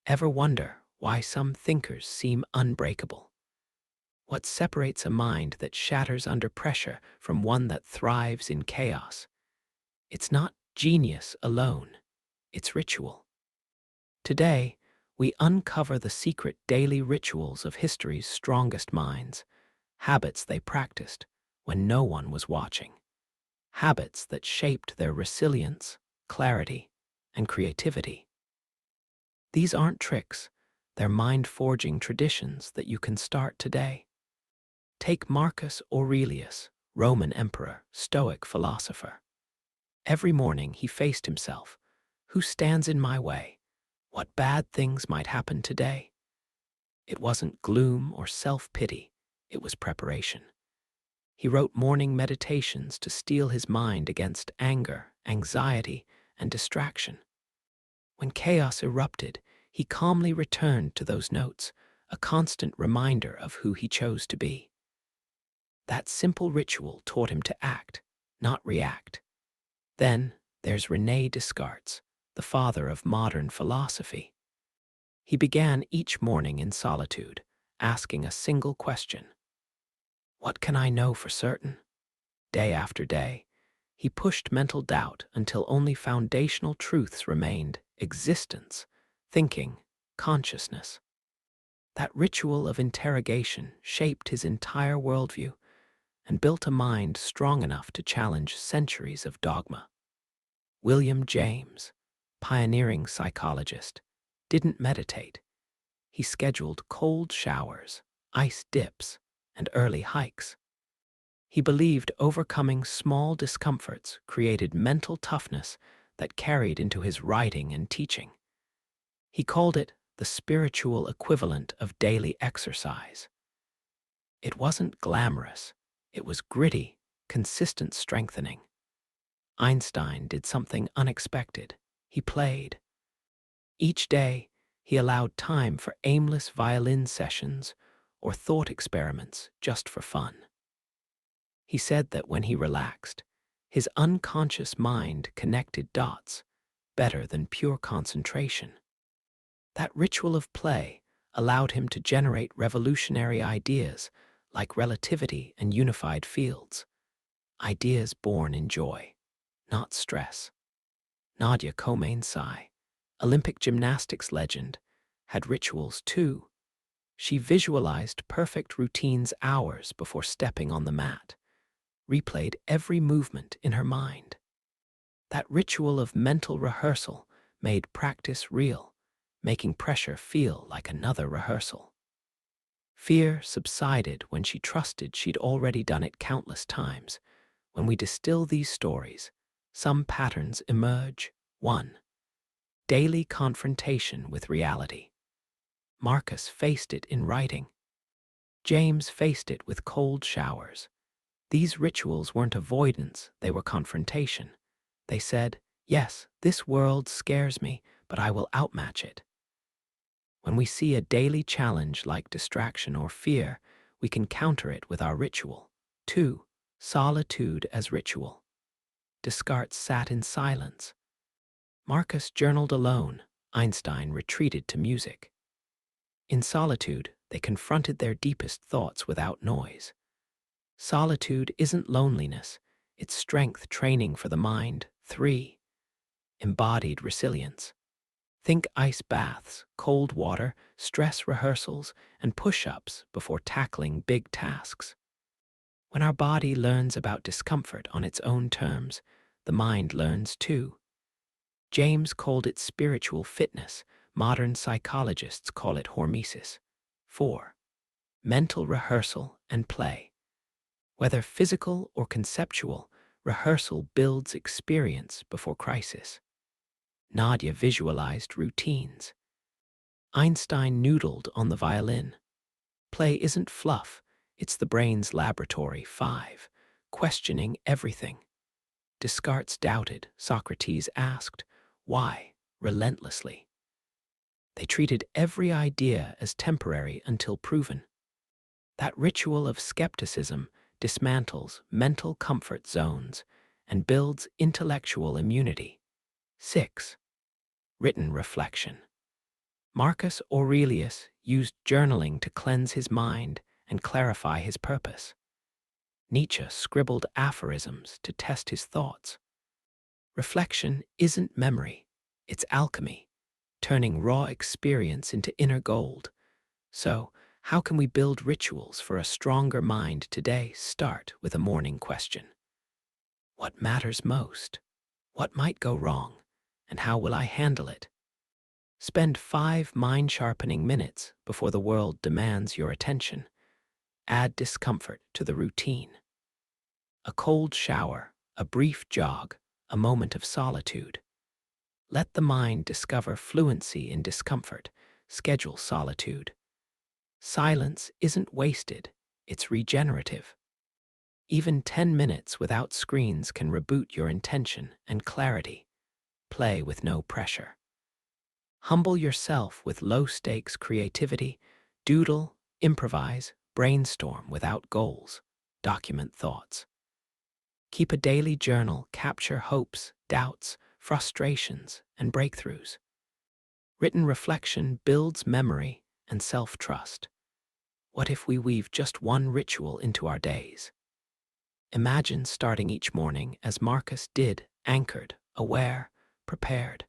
Ever wonder why some thinkers seem unbreakable? What separates a mind that shatters under pressure from one that thrives in chaos? It's not genius alone, it's ritual. Today, we uncover the secret daily rituals of history's strongest minds, habits they practiced when no one was watching, habits that shaped their resilience, clarity, and creativity. These aren't tricks, they're mind-forging traditions that you can start today. Take Marcus Aurelius, Roman emperor, Stoic philosopher. Every morning he faced himself. Who stands in my way? What bad things might happen today? It wasn't gloom or self-pity, it was preparation. He wrote morning meditations to steel his mind against anger, anxiety, and distraction. When chaos erupted, he calmly returned to those notes, a constant reminder of who he chose to be. That simple ritual taught him to act, not react. Then there's René Descartes, the father of modern philosophy. He began each morning in solitude, asking a single question: what can I know for certain? Day after day, he pushed mental doubt until only foundational truths remained: existence, thinking, consciousness. That ritual of interrogation shaped his entire worldview and built a mind strong enough to challenge centuries of dogma. William James, pioneering psychologist, didn't meditate. He scheduled cold showers, ice dips, and early hikes. He believed overcoming small discomforts created mental toughness that carried into his writing and teaching. He called it the spiritual equivalent of daily exercise. It wasn't glamorous, it was gritty, consistent strengthening. Einstein did something unexpected. He played. Each day, he allowed time for aimless violin sessions or thought experiments just for fun. He said that when he relaxed, his unconscious mind connected dots better than pure concentration. That ritual of play allowed him to generate revolutionary ideas like relativity and unified fields, ideas born in joy, not stress. Nadia Khomeini, Olympic gymnastics legend, had rituals too. She visualized perfect routines hours before stepping on the mat, replayed every movement in her mind. That ritual of mental rehearsal made practice real, making pressure feel like another rehearsal. Fear subsided when she trusted she'd already done it countless times. When we distill these stories, some patterns emerge. 1. Daily confrontation with reality. Marcus faced it in writing. James faced it with cold showers. These rituals weren't avoidance, they were confrontation. They said, yes, this world scares me, but I will outmatch it. When we see a daily challenge like distraction or fear, we can counter it with our ritual. 2. Solitude as ritual. Descartes sat in silence. Marcus journaled alone. Einstein retreated to music. In solitude, they confronted their deepest thoughts without noise. Solitude isn't loneliness, it's strength training for the mind. 3. Embodied resilience. Think ice baths, cold water, stress rehearsals, and push-ups before tackling big tasks. When our body learns about discomfort on its own terms, the mind learns too. James called it spiritual fitness. Modern psychologists call it hormesis. 4. Mental rehearsal and play. Whether physical or conceptual, rehearsal builds experience before crisis. Nadia visualized routines. Einstein noodled on the violin. Play isn't fluff, it's the brain's laboratory. 5. Questioning everything. Descartes doubted, Socrates asked, why? Relentlessly. They treated every idea as temporary until proven. That ritual of skepticism dismantles mental comfort zones and builds intellectual immunity. 6. Written reflection. Marcus Aurelius used journaling to cleanse his mind and clarify his purpose. Nietzsche scribbled aphorisms to test his thoughts. Reflection isn't memory, it's alchemy, turning raw experience into inner gold. So, how can we build rituals for a stronger mind today? Start with a morning question. What matters most? What might go wrong? And how will I handle it? Spend 5 mind-sharpening minutes before the world demands your attention. Add discomfort to the routine. A cold shower, a brief jog, a moment of solitude. Let the mind discover fluency in discomfort. Schedule solitude. Silence isn't wasted, it's regenerative. Even 10 minutes without screens can reboot your intention and clarity. Play with no pressure. Humble yourself with low-stakes creativity. Doodle, improvise, brainstorm without goals. Document thoughts. Keep a daily journal. Capture hopes, doubts, frustrations, and breakthroughs. Written reflection builds memory and self-trust. What if we weave just one ritual into our days? Imagine starting each morning as Marcus did, anchored, aware, prepared.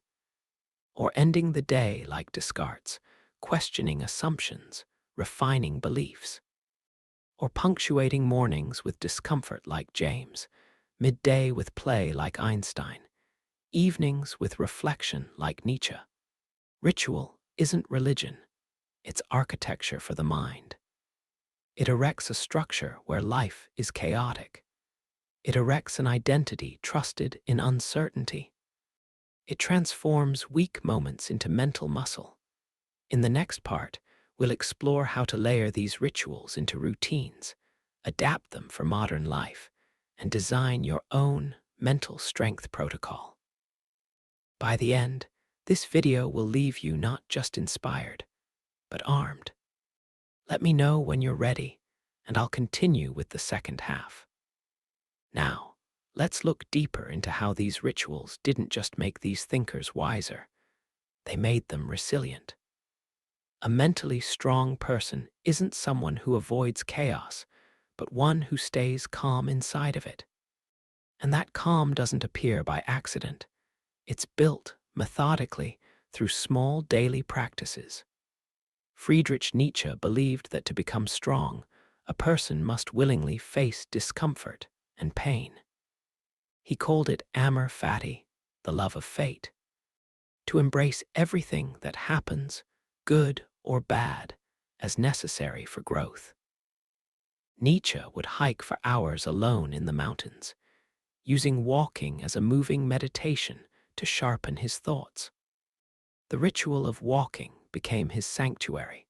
Or ending the day like Descartes, questioning assumptions, refining beliefs. Or punctuating mornings with discomfort like James, midday with play like Einstein, evenings with reflection like Nietzsche. Ritual isn't religion, it's architecture for the mind. It erects a structure where life is chaotic. It erects an identity trusted in uncertainty. It transforms weak moments into mental muscle. In the next part, we'll explore how to layer these rituals into routines, adapt them for modern life, and design your own mental strength protocol. By the end, this video will leave you not just inspired, but armed. Let me know when you're ready, and I'll continue with the second half. Now, let's look deeper into how these rituals didn't just make these thinkers wiser, they made them resilient. A mentally strong person isn't someone who avoids chaos, but one who stays calm inside of it. And that calm doesn't appear by accident. It's built methodically through small daily practices. Friedrich Nietzsche believed that to become strong, a person must willingly face discomfort and pain. He called it amor fati, the love of fate, to embrace everything that happens, good or bad, as necessary for growth. Nietzsche would hike for hours alone in the mountains, using walking as a moving meditation to sharpen his thoughts. The ritual of walking became his sanctuary,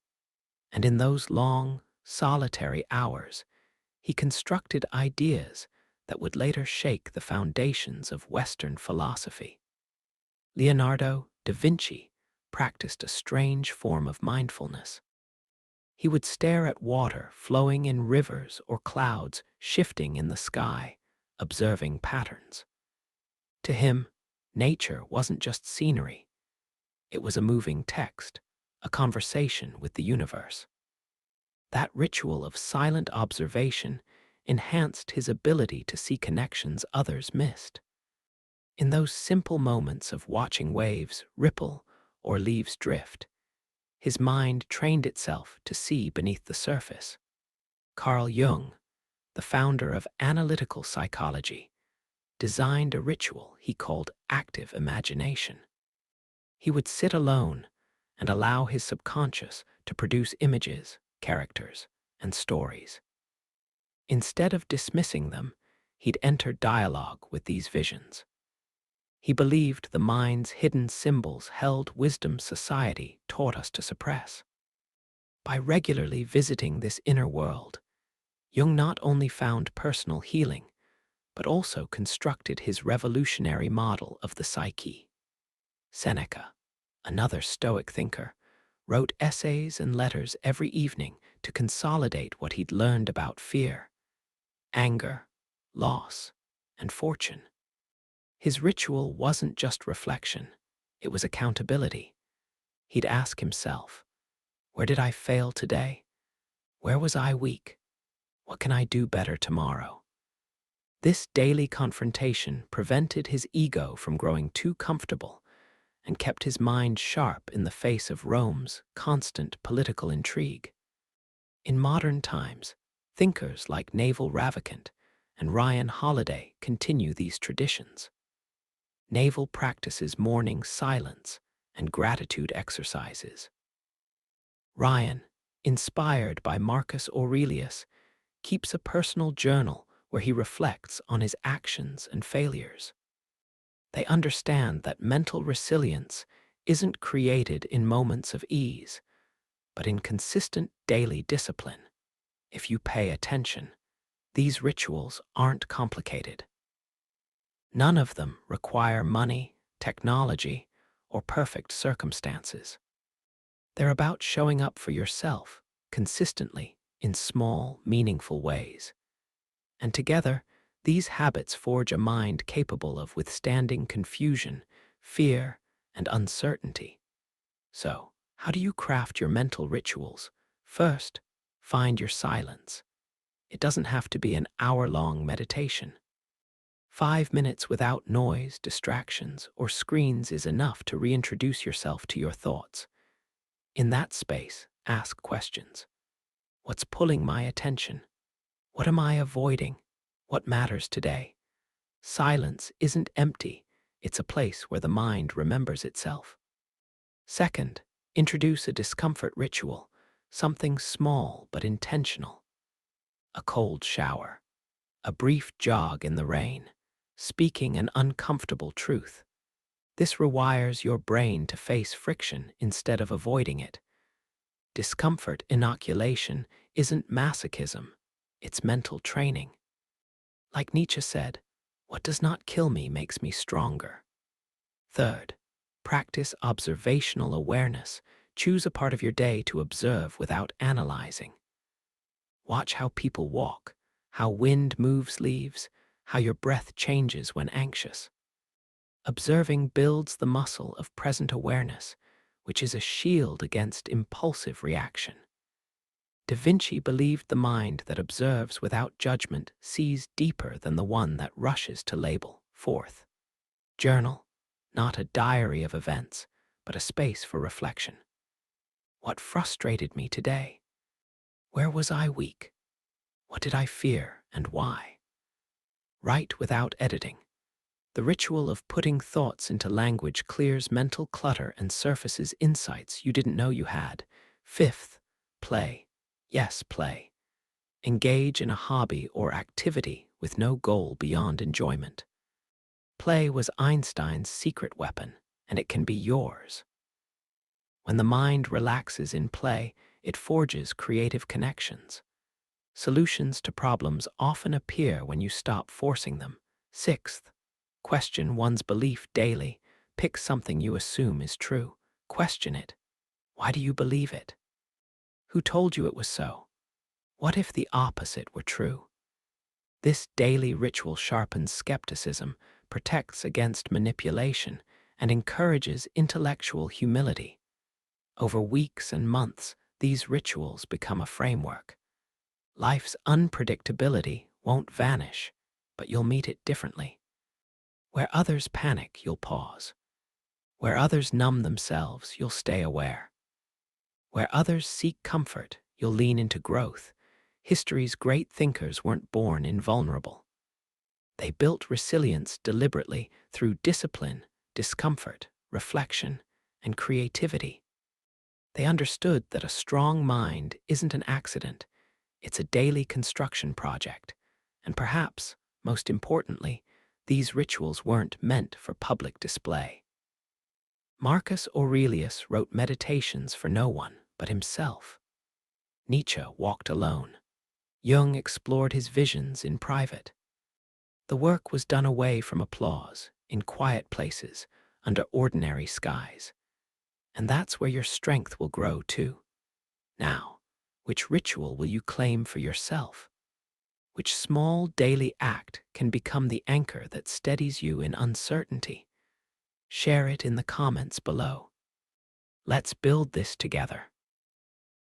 and in those long, solitary hours, he constructed ideas that would later shake the foundations of Western philosophy. Leonardo da Vinci practiced a strange form of mindfulness. He would stare at water flowing in rivers or clouds shifting in the sky, observing patterns. To him, nature wasn't just scenery. It was a moving text, a conversation with the universe. That ritual of silent observation enhanced his ability to see connections others missed. In those simple moments of watching waves ripple or leaves drift, his mind trained itself to see beneath the surface. Carl Jung, the founder of analytical psychology, designed a ritual he called active imagination. He would sit alone and allow his subconscious to produce images, characters, and stories. Instead of dismissing them, he'd enter dialogue with these visions. He believed the mind's hidden symbols held wisdom society taught us to suppress. By regularly visiting this inner world, Jung not only found personal healing, but also constructed his revolutionary model of the psyche. Seneca, another Stoic thinker, wrote essays and letters every evening to consolidate what he'd learned about fear, anger, loss, and fortune. His ritual wasn't just reflection, it was accountability. He'd ask himself, where did I fail today? Where was I weak? What can I do better tomorrow? This daily confrontation prevented his ego from growing too comfortable and kept his mind sharp in the face of Rome's constant political intrigue. In modern times, thinkers like Naval Ravikant and Ryan Holiday continue these traditions. Naval practices morning silence and gratitude exercises. Ryan, inspired by Marcus Aurelius, keeps a personal journal where he reflects on his actions and failures. They understand that mental resilience isn't created in moments of ease, but in consistent daily discipline. If you pay attention, these rituals aren't complicated. None of them require money, technology, or perfect circumstances. They're about showing up for yourself consistently in small, meaningful ways. And together, these habits forge a mind capable of withstanding confusion, fear, and uncertainty. So, how do you craft your mental rituals? First, find your silence. It doesn't have to be an hour-long meditation. 5 minutes without noise, distractions, or screens is enough to reintroduce yourself to your thoughts. In that space, ask questions. What's pulling my attention? What am I avoiding? What matters today? Silence isn't empty. It's a place where the mind remembers itself. Second, introduce a discomfort ritual, something small but intentional. A cold shower, a brief jog in the rain, speaking an uncomfortable truth. This rewires your brain to face friction instead of avoiding it. Discomfort inoculation isn't masochism, it's mental training. Like Nietzsche said, what does not kill me makes me stronger. Third, practice observational awareness. Choose a part of your day to observe without analyzing. Watch how people walk, how wind moves leaves, how your breath changes when anxious. Observing builds the muscle of present awareness, which is a shield against impulsive reaction. Da Vinci believed the mind that observes without judgment sees deeper than the one that rushes to label. Fourth, journal, not a diary of events, but a space for reflection. What frustrated me today? Where was I weak? What did I fear and why? Write without editing. The ritual of putting thoughts into language clears mental clutter and surfaces insights you didn't know you had. Fifth, play. Yes, play. Engage in a hobby or activity with no goal beyond enjoyment. Play was Einstein's secret weapon, and it can be yours. When the mind relaxes in play, it forges creative connections. Solutions to problems often appear when you stop forcing them. Sixth, question one's belief daily. Pick something you assume is true. Question it. Why do you believe it? Who told you it was so? What if the opposite were true? This daily ritual sharpens skepticism, protects against manipulation, and encourages intellectual humility. Over weeks and months, these rituals become a framework. Life's unpredictability won't vanish, but you'll meet it differently. Where others panic, you'll pause. Where others numb themselves, you'll stay aware. Where others seek comfort, you'll lean into growth. History's great thinkers weren't born invulnerable. They built resilience deliberately through discipline, discomfort, reflection, and creativity. They understood that a strong mind isn't an accident, it's a daily construction project. And perhaps, most importantly, these rituals weren't meant for public display. Marcus Aurelius wrote meditations for no one but himself. Nietzsche walked alone. Jung explored his visions in private. The work was done away from applause, in quiet places, under ordinary skies. And that's where your strength will grow too. Now, which ritual will you claim for yourself? Which small daily act can become the anchor that steadies you in uncertainty? Share it in the comments below. Let's build this together.